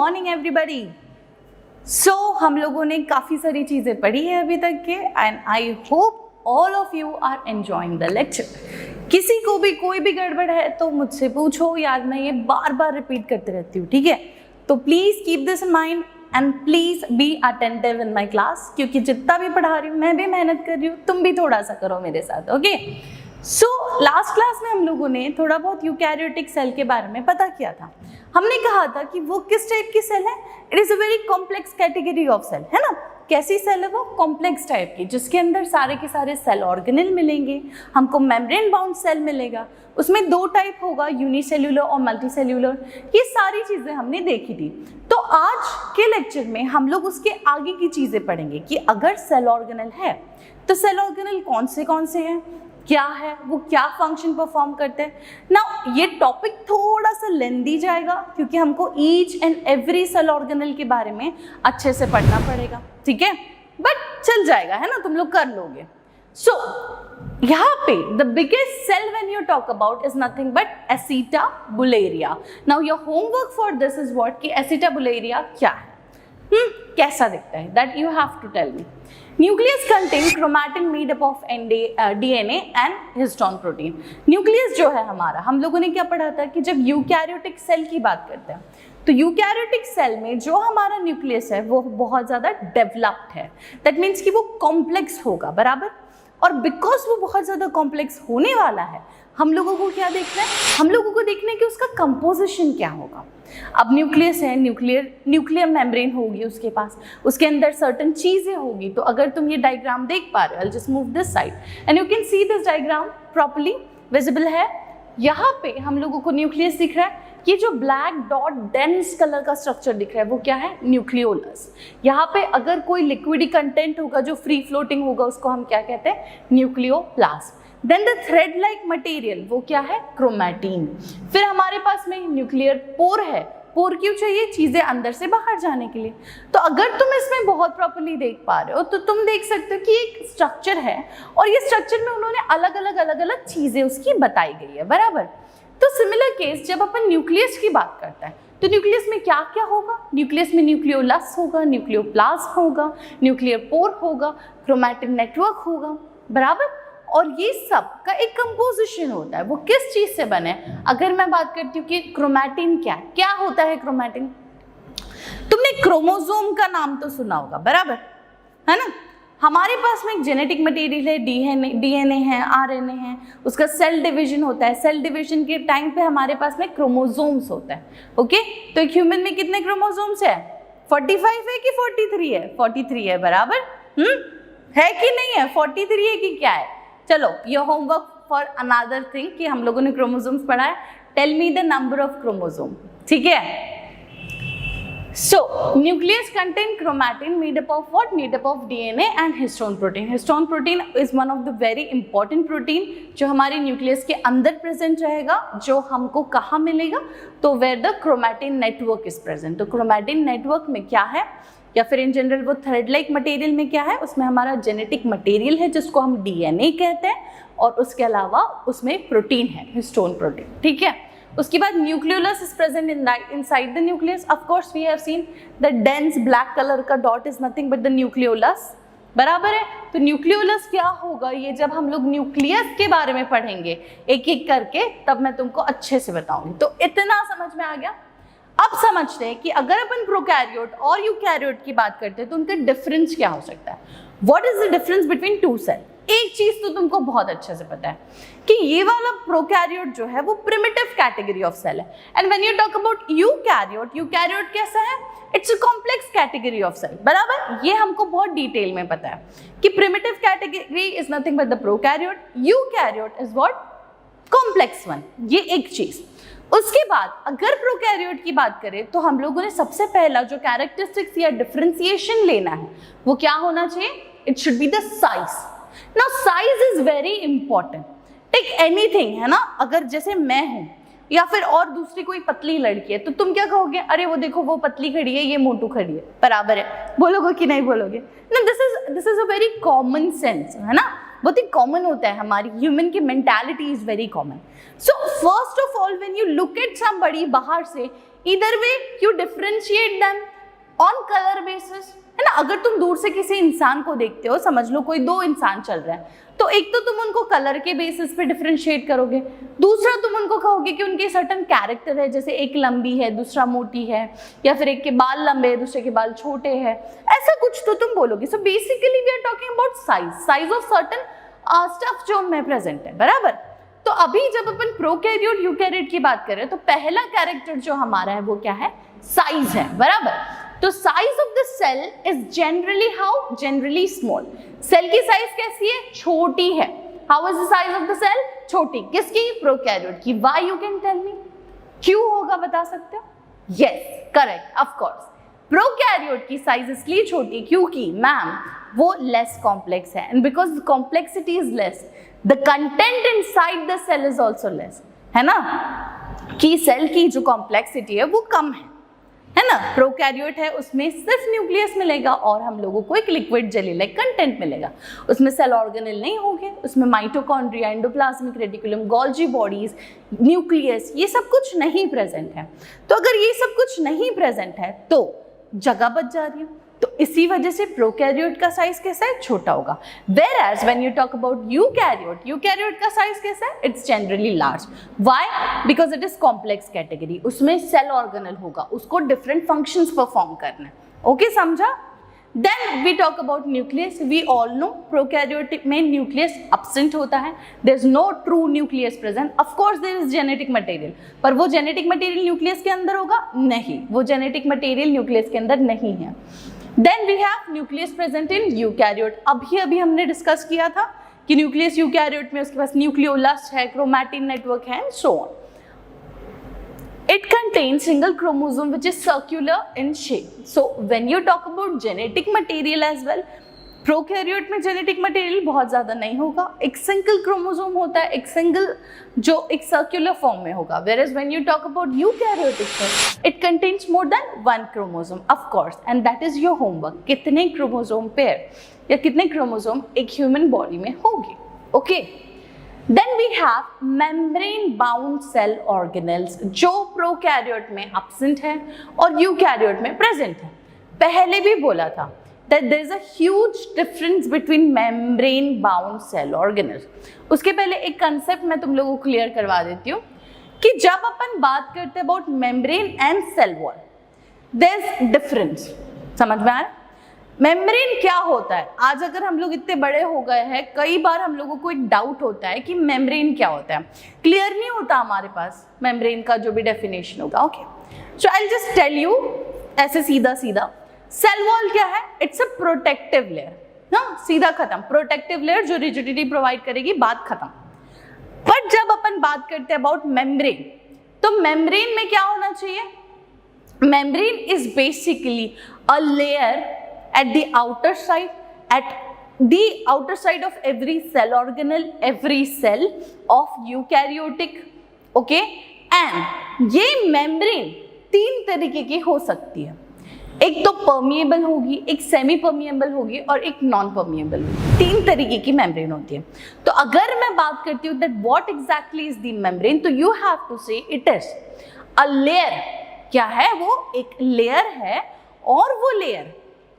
Morning everybody. सो हम लोगों ने काफ़ी सारी चीज़ें पढ़ी है अभी तक के, and I hope all of you are enjoying the lecture. किसी को भी कोई भी गड़बड़ है तो मुझसे पूछो यार, मैं ये बार बार रिपीट करते रहती हूँ, ठीक है? तो please keep this in mind and please be attentive in my class, क्योंकि जितना भी पढ़ा रही हूँ मैं भी मेहनत कर रही हूँ, तुम भी थोड़ा सा करो मेरे साथ, ओके? सो लास्ट क्लास में हम लोगों ने थोड़ा बहुत यूकैरियोटिक सेल के बारे में पता किया था। हमने कहा था कि वो किस टाइप की सेल है। It is a very complex category of cell, है ना? कैसी सेल है वो? कॉम्प्लेक्स टाइप की, जिसके अंदर सारे के सारे सेल ऑर्गेनेल मिलेंगे। हमको मेम्ब्रेन बाउंड सेल मिलेगा, उसमें दो टाइप होगा, यूनिसेल्यूलर और मल्टीसेल्यूलर। ये सारी चीज़ें हमने देखी थी। तो आज के लेक्चर में हम लोग उसके आगे की चीज़ें पढ़ेंगे कि अगर सेल ऑर्गेनेल है तो सेल ऑर्गेनेल कौन से हैं, क्या है, वो क्या फंक्शन परफॉर्म करते हैं ना। ये टॉपिक थोड़ा सा लेंदी जाएगा क्योंकि हमको each and every cell organelle के बारे में अच्छे से पढ़ना पड़ेगा, ठीक है? बट चल जाएगा, है ना, तुम लोग कर लोगे। सो यहाँ पे the biggest cell when you talk about is nothing but Acetabularia. Now your homework for this is what, कि एसिटाबुलेरिया क्या है, कैसा दिखता है, that you have to tell me. Nucleus contain chromatin made up of DNA and histone protein. Nucleus जो है हमारा, हम लोगों ने क्या पढ़ा था कि जब यूकैरियोटिक सेल की बात करते हैं तो यूकैरियोटिक सेल में जो हमारा न्यूक्लियस है वो बहुत ज़्यादा डेवलप्ड है। दैट मीन्स कि वो कॉम्प्लेक्स होगा, बराबर। और बिकॉज वो बहुत ज़्यादा कॉम्प्लेक्स होने वाला है, हम लोगों को क्या देखना है? हम लोगों को देखना है कि उसका कंपोजिशन क्या होगा। अब न्यूक्लियस है, न्यूक्लियर मेम्ब्रेन होगी उसके पास, उसके अंदर सर्टन चीज़ें होगी। तो अगर तुम ये डायग्राम देख पा रहे हो, I'll just move this side and you can see this diagram properly visible है। यहाँ पे हम लोगों को न्यूक्लियस दिख रहा है। ये जो ब्लैक डॉट डेंस कलर का स्ट्रक्चर दिख रहा है वो क्या है? न्यूक्लियोलस। यहाँ पे अगर कोई लिक्विडी कंटेंट होगा जो फ्री फ्लोटिंग होगा उसको हम क्या कहते हैं? Nucleoplast. Then the thread like material वो क्या है? क्रोमैटिन। फिर हमारे पास में न्यूक्लियर पोर है। पोर क्यों चाहिए? चीज़ें अंदर से बाहर जाने के लिए। तो अगर तुम इसमें बहुत प्रॉपर्ली देख पा रहे हो तो तुम देख सकते हो कि एक स्ट्रक्चर है और ये स्ट्रक्चर में उन्होंने अलग अलग चीज़ें उसकी बताई गई है, बराबर। तो सिमिलर केस जब अपन न्यूक्लियस की बात करते हैं तो न्यूक्लियस में क्या क्या होगा? न्यूक्लियस में न्यूक्लियोलस होगा, न्यूक्लियोप्लास्ट होगा, न्यूक्लियर पोर होगा, क्रोमैटिन नेटवर्क होगा, बराबर। और ये सब का एक कंपोजिशन होता है। वो किस चीज़ से बने? अगर मैं बात करती हूँ कि क्रोमैटिन क्या होता है? क्रोमैटिन, तुमने क्रोमोसोम का नाम तो सुना होगा, बराबर, है ना? हमारे पास में एक जेनेटिक मटेरियल है, डीएनए है, आरएनए है, उसका सेल डिवीजन होता है। सेल डिवीजन के टाइम पे हमारे पास में क्रोमोसोम्स होता है, ओके? तो एक ह्यूमन में कितने क्रोमोसोम्स है? 45 है कि 43 है? 43 है, बराबर। है कि नहीं है? 43 है कि क्या है? चलो, your homework for another thing कि हम लोगों ने क्रोमोसोम्स पढ़ा है। Tell me the number of chromosome, ठीक है? So, nucleus contain chromatin made up of what? Made up of DNA and histone protein. Histone protein is one of the very important protein जो हमारे nucleus के अंदर present रहेगा, जो हमको कहाँ मिलेगा? तो where the chromatin network is present. तो chromatin network में क्या है, या फिर इन जनरल वो थ्रेड लाइक मटेरियल में क्या है? उसमें हमारा जेनेटिक मटेरियल है जिसको हम DNA कहते हैं, और उसके अलावा उसमें प्रोटीन है, हिस्टोन प्रोटीन, ठीक है? उसके बाद nucleolus is present inside the nucleus. Of course we have seen the dense black colour का dot is nothing but the nucleolus, बराबर है। तो न्यूक्लियोलस क्या होगा? ये जब हम लोग न्यूक्लियस के बारे में पढ़ेंगे एक एक करके, तब मैं तुमको अच्छे से बताऊंगी। तो इतना समझ में आ गया? अब समझते हैं कि अगर अपन प्रोकैरियोट और यूकैरियोट की बात करते हैं तो उनका डिफरेंस क्या हो सकता है। What is the difference between two cell? एक चीज तो तुमको बहुत अच्छे से पता है कि ये वाला प्रोकैरियोट जो है वो प्रिमिटिव कैटेगरी ऑफ सेल है, and when you talk about eukaryote कैसा है? It's a complex category of cell, बराबर। ये हमको बहुत डिटेल में पता है कि primitive category is nothing but the prokaryote, eukaryote is what? Complex one. ये एक चीज। उसके बाद अगर प्रोकैरियोट की बात करें तो हम लोगों ने सबसे पहला जो कैरेक्टरिस्टिक्स या डिफरेंशिएशन लेना है वो क्या होना चाहिए? It should be the size. Now size is very important. Take anything, है ना? अगर जैसे मैं हूं या फिर और दूसरी कोई पतली लड़की है तो तुम क्या कहोगे? अरे वो देखो वो पतली खड़ी है, ये मोटू खड़ी है, बराबर है। बोलोगे कि नहीं बोलोगे? ना, this is a very common sense, है ना? बहुत ही कॉमन होता है, हमारी ह्यूमन की mentality is very common. So first of all when you look at somebody बाहर से, either way you differentiate them on colour basis, है ना। अगर तुम दूर से किसी इंसान को देखते हो, समझ लो कोई दो इंसान चल रहा है, तो एक तो तुम उनको कलर के बेसिस पे डिफरेंशिएट करोगे, दूसरा तुम उनको कहोगे कि उनके सर्टन कैरेक्टर है, जैसे एक लंबी है दूसरा मोटी है, या फिर एक के बाल लंबे है दूसरे के बाल छोटे हैं, ऐसा कुछ तो तुम बोलोगे। So basically we are talking about size of certain stuff जो में प्रेजेंट है, बराबर। तो अभी जब अपन प्रोकैरियोट यूकैरियोट की बात कर रहे हैं तो पहला कैरेक्टर जो हमारा है वो क्या है, साइज है, बराबर। तो size of the cell is generally how, generally small. Cell की साइज कैसी है, छोटी है। How is the size of the cell, छोटी। किसकी, प्रोकैरियोट की। Why, you can tell me, क्यों होगा, बता सकते हो? Yes, correct, of course. Prokaryote की साइज इसलिए छोटी क्योंकि मैम वो लेस कॉम्प्लेक्स है, and because the complexity is less, the content inside the cell is also less, है ना, कि सेल की जो कॉम्प्लेक्सिटी है वो कम है ना। प्रोकैरियोट है उसमें सिर्फ न्यूक्लियस मिलेगा और हम लोगों को एक लिक्विड जेली लाइक कंटेंट मिलेगा, उसमें सेल ऑर्गेनेल नहीं होंगे, उसमें mitochondria, endoplasmic reticulum, Golgi bodies, nucleus, ये सब कुछ नहीं प्रेजेंट है। तो अगर ये सब कुछ नहीं प्रेजेंट है तो जगह बच जा रही है, तो इसी वजह से प्रोकैरियोट का साइज कैसा है, छोटा होगा। Whereas when you talk about eukaryote का साइज कैसा है, it's generally large. Why? Because it is complex category, उसमें सेल ऑर्गेनल होगा, उसको डिफरेंट फंक्शंस परफॉर्म करना है। ओके, समझा? Then we talk about nucleus. We all know prokaryotic में nucleus absent होता है. There is no true nucleus present. Of course there is genetic material. पर वो genetic material nucleus के अंदर होगा? नहीं, वो genetic material nucleus के अंदर नहीं है. Then we have nucleus present in eukaryote. अभी हमने डिस्कस किया था कि nucleus eukaryote में उसके पास nucleolus है, chromatin network है, and so on. It contains single chromosome which is circular in shape. So when you talk about genetic material as well, prokaryote में जेनेटिक मटेरियल बहुत ज़्यादा नहीं होगा, एक सिंगल क्रोमोसोम होता है, एक सिंगल जो एक सर्कुलर फॉर्म में होगा। Whereas when you talk about eukaryotic cell, it contains more than one chromosome, of course, and that is your homework. कितने क्रोमोसोम पेयर या कितने क्रोमोसोम एक ह्यूमन बॉडी में होंगे, okay. Then we have membrane bound cell organelles जो prokaryote में absent है और यूकैरियोट में present है। पहले भी बोला था that there is a huge difference between membrane bound cell organelles। उसके पहले एक कंसेप्ट मैं तुम लोगों को क्लियर करवा देती हूँ कि जब अपन बात करते हैं about membrane and cell wall, there is difference। समझ में आ रहा है? मेम्ब्रेन क्या होता है? आज अगर हम लोग इतने बड़े हो गए हैं, कई बार हम लोगों को एक डाउट होता है कि मेम्ब्रेन क्या होता है, क्लियर नहीं होता हमारे पास मेम्ब्रेन का जो भी डेफिनेशन होगा, okay. So I will just tell you ऐसे सीधा सीधा, सेल वॉल क्या है? इट्स अ प्रोटेक्टिव लेयर ना, सीधा खत्म, प्रोटेक्टिव लेयर जो रिजिडिटी प्रोवाइड करेगी, बात खत्म। पर जब अपन बात करते हैं अबाउट मेम्ब्रेन, तो मेम्ब्रेन में क्या होना चाहिए? Membrane is basically a layer at the outer side of every cell organelle, every cell of eukaryotic, okay, and ये membrane तीन तरीके की हो सकती है, एक तो permeable होगी, एक semi permeable होगी और एक non permeable होगी। तीन तरीके की membrane होती है। तो अगर मैं बात करती हूँ that what exactly is the membrane, तो you have to say it is a layer। क्या है वो? एक layer है, और वो layer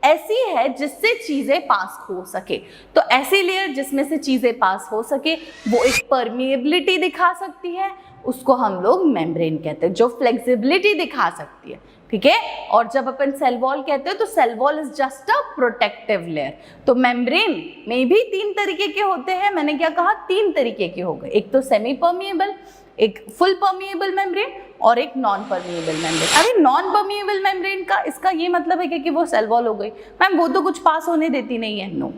ऐसी है जिससे चीजें पास हो सके। तो ऐसी लेयर जिसमें से चीजें पास हो सके वो एक परमिएबिलिटी दिखा सकती है, उसको हम लोग मेम्ब्रेन कहते हैं, जो फ्लेक्सिबिलिटी दिखा सकती है, ठीक है। और जब अपन सेल वॉल कहते हैं तो cell wall is just a protective layer. तो मेम्ब्रेन में भी तीन तरीके के होते हैं, मैंने क्या कहा? तीन तरीके के हो गए, एक तो सेमी परमिएबल, एक फुल परमिएबल मेम्ब्रेन और एक नॉन परमिएबल मेम्ब्रेन। अरे नॉन परमिएबल मेम्ब्रेन का इसका ये मतलब है कि वो सेल वॉल हो गई मैम, वो तो कुछ पास होने देती नहीं है। नो,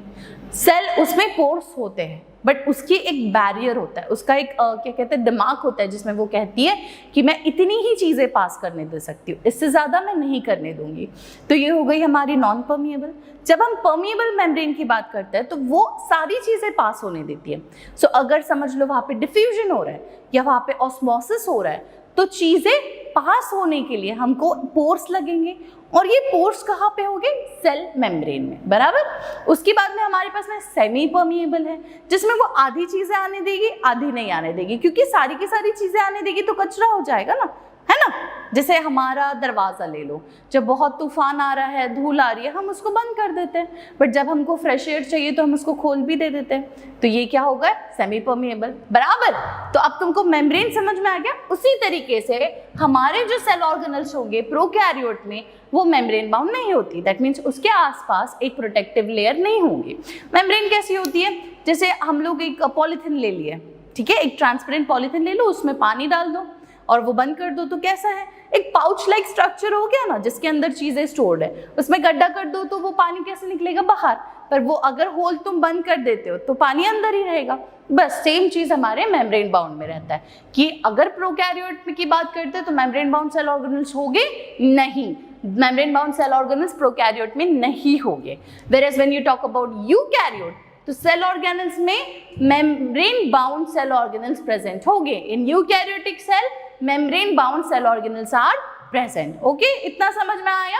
सेल उसमें पोर्स होते हैं बट उसकी एक बैरियर होता है, उसका एक क्या कहते हैं, दिमाग होता है जिसमें वो कहती है कि मैं इतनी ही चीज़ें पास करने दे सकती हूँ, इससे ज़्यादा मैं नहीं करने दूंगी। तो ये हो गई हमारी नॉन परमिएबल। जब हम परमिएबल मेम्ब्रेन की बात करते हैं तो वो सारी चीज़ें पास होने देती है। सो अगर समझ लो वहाँ पे डिफ्यूजन हो रहा है या वहाँ पे ऑस्मोसिस हो रहा है, तो चीज़ें पास होने के लिए हमको पोर्स लगेंगे, और ये पोर्स कहाँ पे होंगे? सेल मेम्ब्रेन में, बराबर। उसके बाद में हमारे पास में सेमी परमिएबल है, जिसमें वो आधी चीजें आने देगी, आधी नहीं आने देगी, क्योंकि सारी की सारी चीजें आने देगी तो कचरा हो जाएगा ना, है ना। जैसे हमारा दरवाज़ा ले लो, जब बहुत तूफान आ रहा है, धूल आ रही है, हम उसको बंद कर देते हैं, बट जब हमको फ्रेश एयर चाहिए तो हम उसको खोल भी दे देते हैं। तो ये क्या होगा? सेमी परमिएबल, बराबर। तो अब तुमको मेम्ब्रेन समझ में आ गया। उसी तरीके से हमारे जो सेल ऑर्गेनल्स होंगे प्रोकैरियोट में, वो मेम्ब्रेन बाउंड नहीं होती। दैट मीन्स उसके आसपास एक प्रोटेक्टिव लेयर नहीं होगी। मेम्ब्रेन कैसी होती है? जैसे हम लोग एक पॉलीथिन ले लिए, ठीक है, एक ट्रांसपेरेंट पॉलीथिन ले लो, उसमें पानी डाल दो और वो बंद कर दो, तो कैसा है? एक पाउच लाइक स्ट्रक्चर हो गया ना, जिसके अंदर चीजें स्टोर्ड है। उसमें गड्ढा कर दो तो वो पानी कैसे निकलेगा? बाहर। पर वो अगर होल तुम बंद कर देते हो तो पानी अंदर ही रहेगा। बस सेम चीज हमारे मेम्ब्रेन बाउंड में रहता है कि अगर प्रोकैरियोट की बात करते हैं तो मेम्ब्रेन बाउंड सेल ऑर्गेनल्स होंगे नहीं, membrane bound cell organelles prokaryote में नहीं होंगे। Whereas when you talk about eukaryote, तो सेल ऑर्गेनल्स में membrane bound cell organelles present होंगे। In eukaryotic cell membrane bound cell organelles are present. Okay, इतना समझ में आया?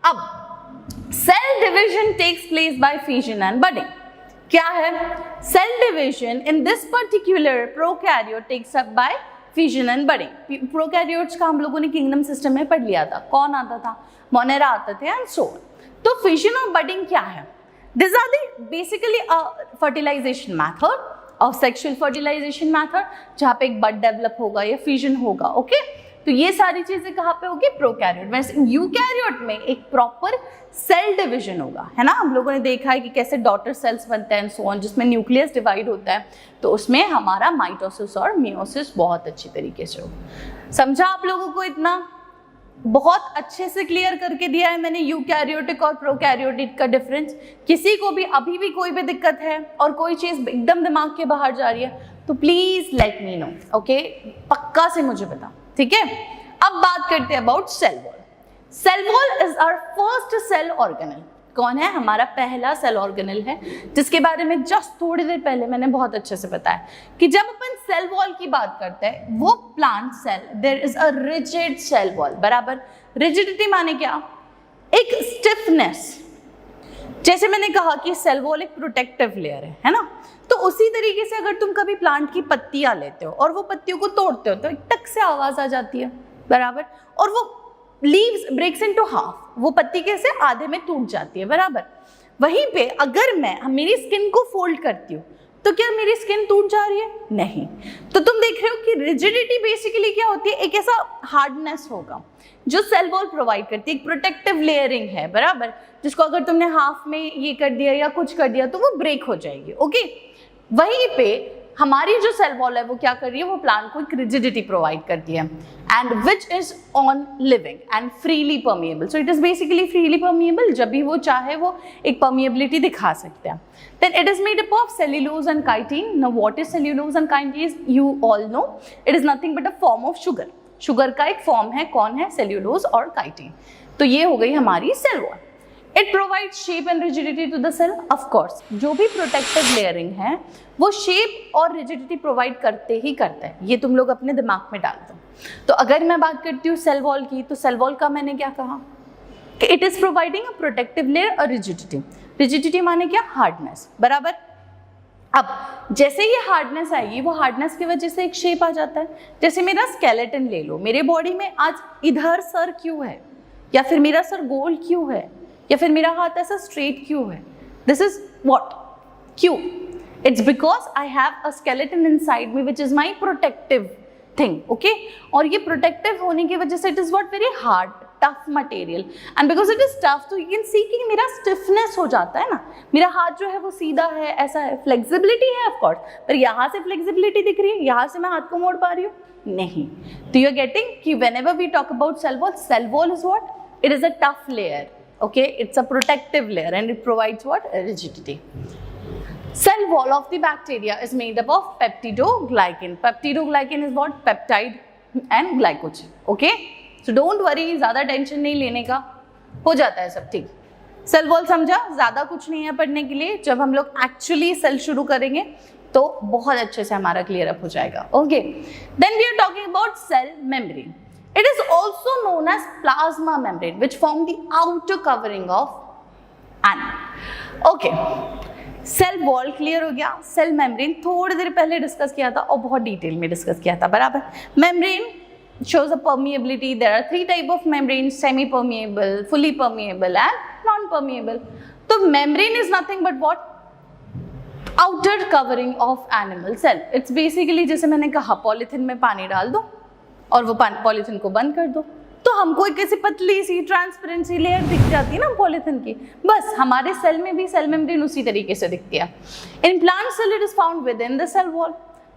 अब cell division takes place by fission and budding. क्या है? Cell division in this particular prokaryote takes up by fission and budding. Prokaryotes का हम लोगों ने किंगडम सिस्टम में पढ़ लिया था। कौन आता था? मोनेरा आते थे एंड सो ऑन। तो फिजन और बडिंग क्या है? These are the basically a fertilization method, a sexual fertilization method, जहाँ पे एक बड डेवलप होगा या फ्यूजन होगा। ओके, तो ये सारी चीजें कहाँ पे होगी? प्रोकैरियोट। वैसे यूकैरियोट में एक प्रॉपर सेल डिवीजन होगा, है ना। हम लोगों ने देखा है कि कैसे डॉटर सेल्स बनते हैं सो ऑन, जिसमें न्यूक्लियस डिवाइड होता है। तो उसमें हमारा माइटोसिस और मियोसिस बहुत अच्छी तरीके से होगा। समझा आप लोगों को? इतना बहुत अच्छे से क्लियर करके दिया है मैंने यूकैरियोटिक और प्रोकैरियोटिक का डिफरेंस। किसी को भी अभी भी कोई भी दिक्कत है और कोई चीज़ एकदम दिमाग के बाहर जा रही है तो please let me know. Okay, पक्का से मुझे बता, ठीक है। अब बात करते हैं about cell wall. Cell wall is our first cell organelle. कौन है? हमारा पहला सेल ऑर्गेनल है, जिसके बारे में जस्ट थोड़ी देर पहले मैंने बहुत अच्छे से बताया कि जब अपन सेल वॉल की बात करते हैं, वो plant cell, there is a rigid cell wall, बराबर। रिजिडिटी माने क्या? एक स्टिफनेस। जैसे मैंने कहा कि सेल वॉल एक प्रोटेक्टिव लेयर है ना। तो उसी तरीके से अगर तुम कभी प्लांट की पत्तियां लेते हो और वो पत्तियों को तोड़ते हो तो एक टक से आवाज आ जाती है, बराबर। और वो लीव्स ब्रेक्स इनटू हाफ, वो पत्ती कैसे आधे में टूट जाती है, बराबर। वहीं पे अगर मैं मेरी स्किन को फोल्ड करती हूँ तो क्या मेरी स्किन टूट जा रही है? नहीं। तो तुम देख रहे हो कि रिजिडिटी बेसिकली क्या होती है? एक ऐसा हार्डनेस होगा जो सेल वॉल प्रोवाइड करती है, एक प्रोटेक्टिव लेयरिंग है, बराबर, जिसको अगर तुमने हाफ में ये कर दिया या कुछ कर दिया तो वो ब्रेक हो जाएगी। ओके, वहीं पे हमारी जो सेल वॉल है वो क्या कर रही है? वो प्लांट को एक रिजिडिटी प्रोवाइड करती है, and which is on living and freely permeable. So it is basically freely permeable. जब भी वो चाहे वो एक परमिएबिलिटी दिखा सकते हैं। Then it is made up of cellulose and chitin. Now what is cellulose and chitin? You all know, it is nothing but a form of sugar. Sugar का एक फॉर्म है, कौन है? सेल्यूलोज और काइटिन। तो ये हो गई हमारी cell wall. It provide shape and rigidity to the cell. Of course जो भी प्रोटेक्टिव लेयरिंग है वो शेप और रिजिडिटी प्रोवाइड करते ही करता है, ये तुम लोग अपने दिमाग में डाल दो। तो अगर मैं बात करती हूँ सेल वॉल की, तो सेल वॉल का मैंने क्या कहा कि it is providing a protective layer और रिजिडिटी। रिजिडिटी माने क्या? हार्डनेस, बराबर। अब जैसे ये हार्डनेस आएगी, वो हार्डनेस की वजह से एक शेप आ जाता है। जैसे मेरा स्केलेटन ले लो, मेरे बॉडी में आज इधर सर क्यों है, या फिर मेरा सर गोल क्यों है, या फिर मेरा हाथ ऐसा स्ट्रेट क्यों है? This is what? क्यों? It's because I have a skeleton inside me which is my protective thing. Okay, और ये प्रोटेक्टिव होने की वजह से it is what? Very hard, tough material, and because it is tough तो यू कैन सी कि मेरा स्टिफनेस हो जाता है ना। मेरा हाथ जो है वो सीधा है, ऐसा है, फ्लेक्सिबिलिटी है ऑफकोर्स, पर यहाँ से फ्लेक्सिबिलिटी दिख रही है, यहाँ से मैं हाथ को मोड़ पा रही हूँ? नहीं। तो यू आर गेटिंग कि whenever we talk about cell wall is what? It is a tough layer. Okay, it's a protective layer and it provides what? Rigidity. Cell wall of the bacteria is made up of peptidoglycan. Peptidoglycan is what? Peptide and glycogen. Okay, so don't worry, ज़्यादा tension नहीं लेने का, हो जाता है सब ठीक। Cell wall समझा? ज़्यादा कुछ नहीं है पढ़ने के लिए। जब हम लोग एक्चुअली सेल शुरू करेंगे तो बहुत अच्छे से हमारा क्लियर अप हो जाएगा। Okay, then we are talking about cell membrane. It is also known as plasma membrane, which form the outer covering of animal. Okay, cell wall clear हो गया। सेल मेम्ब्रेन थोड़ी देर पहले डिस्कस किया था और बहुत डिटेल में डिस्कस किया था, बराबर। Membrane shows a permeability. There are 3 type of membranes: semi-permeable, fully permeable and non-permeable. So membrane is nothing but what? Outer covering of animal cell. It's basically जैसे मैंने कहा पॉलीथिन में पानी डाल दो और वो पॉलीथिन को बंद कर दो, तो हमको एक ऐसी पतली सी ट्रांसपेरेंसी लेयर दिख जाती है ना पॉलीथिन की। बस हमारे सेल में भी सेल मेम्ब्रेन उसी तरीके से दिखती है। In plant cell it is found within the cell wall.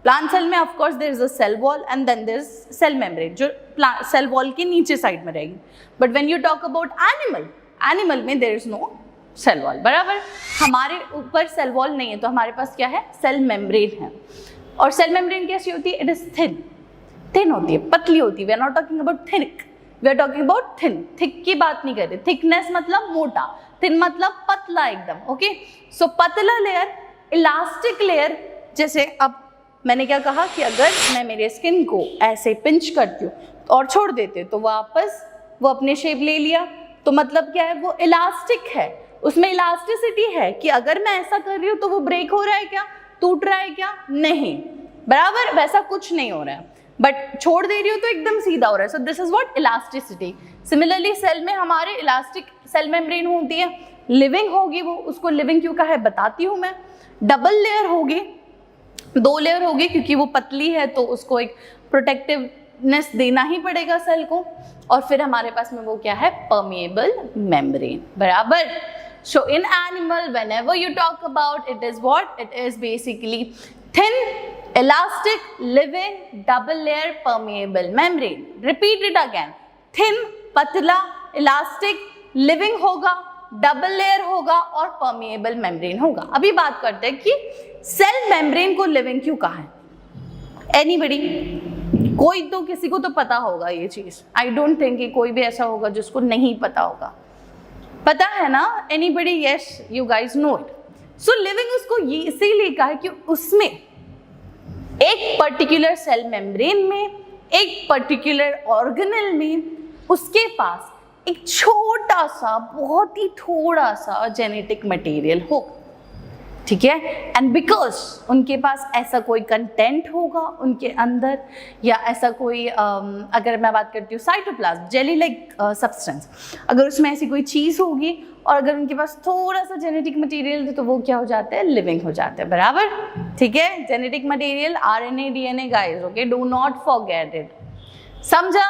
Plant cell में of course there is a cell wall and then there is cell membrane जो सेल वॉल के नीचे साइड में रहेगी। But when you talk about animal में there is no cell wall, बराबर। हमारे ऊपर सेल वॉल नहीं है, तो हमारे पास क्या है? सेल मेम्ब्रेन है। और सेल मेम्ब्रेन कैसी होती है? इट इज थिन होती है, पतली होती है। We are not talking about thick, we are talking about thin. Thick की बात नहीं कर रहे। थिकनेस मतलब मोटा, थिन मतलब पतला एकदम। ओके, सो पतला लेयर, इलास्टिक लेयर। जैसे अब मैंने क्या कहा कि अगर मैं मेरे स्किन को ऐसे पिंच करती हूँ और छोड़ देती हूँ तो वापस वो अपने शेप ले लिया, तो मतलब क्या है? वो इलास्टिक है, उसमें इलास्टिसिटी है कि अगर मैं ऐसा कर रही हूँ तो वो ब्रेक हो रहा है क्या, टूट रहा है क्या? नहीं, बराबर वैसा कुछ नहीं हो रहा है। बट छोड़ दे रही हूँ तो एकदम सीधा हो रहा है। So this is what? Elasticity. Similarly cell में हमारे इलास्टिक सेल मेम्ब्रेन होती है, लिविंग होगी वो, उसको लिविंग क्यों कहा है बताती हूँ मैं। डबल लेयर होगी, 2 लेयर होगी, क्योंकि वो पतली है तो उसको एक प्रोटेक्टिवनेस देना ही पड़ेगा सेल को। और फिर हमारे पास में वो क्या है? परमिएबल मेम्ब्रेन, बराबर। So in animal whenever you talk about it is what? It is basically thin, elastic, living, double layer permeable membrane. Repeat it again. Thin, पतला, elastic, living होगा, double layer होगा और permeable membrane होगा। अभी बात करते हैं कि सेल मेम्ब्रेन को living क्यों कहा है? Anybody? कोई तो, किसी को तो पता होगा ये चीज। I don't think कि कोई भी ऐसा होगा जिसको नहीं पता होगा। पता है ना? Anybody? Yes, you guys know it. So living उसको ये इसीलिए कहा है कि उसमें एक पर्टिकुलर सेल मेम्ब्रेन में, एक पर्टिकुलर ऑर्गेनेल में उसके पास एक छोटा सा, बहुत ही थोड़ा सा जेनेटिक मटेरियल होगा, ठीक है। एंड बिकॉज उनके पास ऐसा कोई कंटेंट होगा उनके अंदर, या ऐसा कोई अगर मैं बात करती हूँ साइटोप्लाज्म, जेली लाइक सब्सटेंस, अगर उसमें ऐसी कोई चीज़ होगी और अगर उनके पास थोड़ा सा जेनेटिक मटेरियल है तो वो क्या हो जाता है? लिविंग हो जाता है, बराबर, ठीक है। Genetic material RNA DNA guys, okay, do not forget it, समझा।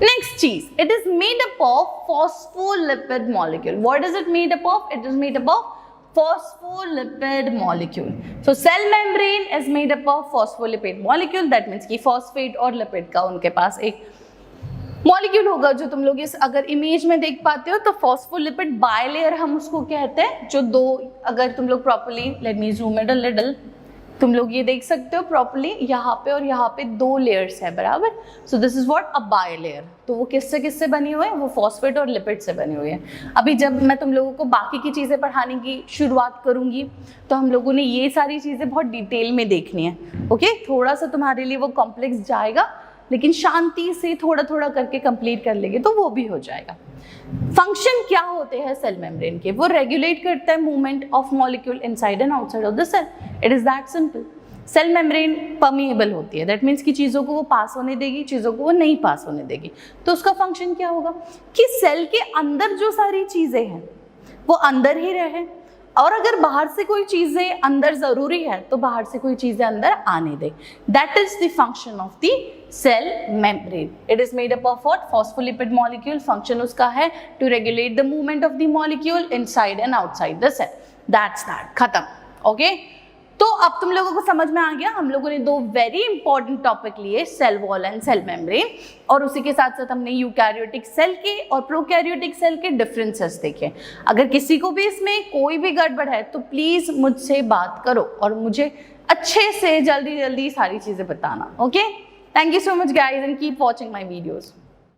नेक्स्ट चीज, it is made up of phospholipid molecule. What is it made up of? It is made up of phospholipid molecule. So cell membrane is made up of phospholipid molecule. That means कि phosphate और lipid का उनके पास एक molecule होगा जो तुम लोग इस अगर इमेज में देख पाते हो तो फॉस्फोलिपिड बायलेयर हम उसको कहते हैं, जो 2, अगर तुम लोग properly, let me zoom it a little, तुम लोग ये देख सकते हो प्रॉपर्ली, यहाँ पे और यहाँ पे 2 लेयर्स है, बराबर। सो this is what? A bilayer. तो वो किससे बनी हुई है? वो फॉस्फेट और लिपिड से बनी हुई है। अभी जब मैं तुम लोगों को बाकी की चीज़ें पढ़ाने की शुरुआत करूँगी तो हम लोगों ने ये सारी चीज़ें बहुत डिटेल में देखनी है, ओके। थोड़ा सा तुम्हारे लिए वो कॉम्प्लेक्स जाएगा, लेकिन शांति से थोड़ा थोड़ा करके कंप्लीट कर लेंगे तो वो भी हो जाएगा। फंक्शन क्या होते हैं सेल मेम्ब्रेन के? वो रेगुलेट करता है movement of molecule inside and outside of the cell. It is that simple. Cell membrane permeable होती है, दैट मीन्स कि चीज़ों को वो पास होने देगी, चीज़ों को वो नहीं पास होने देगी। तो उसका फंक्शन क्या होगा कि सेल के अंदर जो सारी चीज़ें हैं वो अंदर ही रहे, और अगर बाहर से कोई चीज़ें अंदर ज़रूरी है तो बाहर से कोई चीज़ें अंदर आने दे। That is the function of the cell membrane. It is made up of what? Phospholipid molecule. Function उसका है to regulate the movement of the molecule inside and outside the cell. That's that, खत्म, okay. तो अब तुम लोगों को समझ में आ गया, हम लोगों ने 2 वेरी इंपॉर्टेंट टॉपिक लिए, cell wall and cell membrane, और उसी के साथ साथ हमने यूकैरियोटिक सेल के और प्रोकैरियोटिक सेल के डिफरेंसेस देखे। अगर किसी को भी इसमें कोई भी गड़बड़ है तो प्लीज मुझसे बात करो और मुझे अच्छे से जल्दी जल्दी सारी चीजें बताना, okay. Thank you so much guys and keep watching my videos.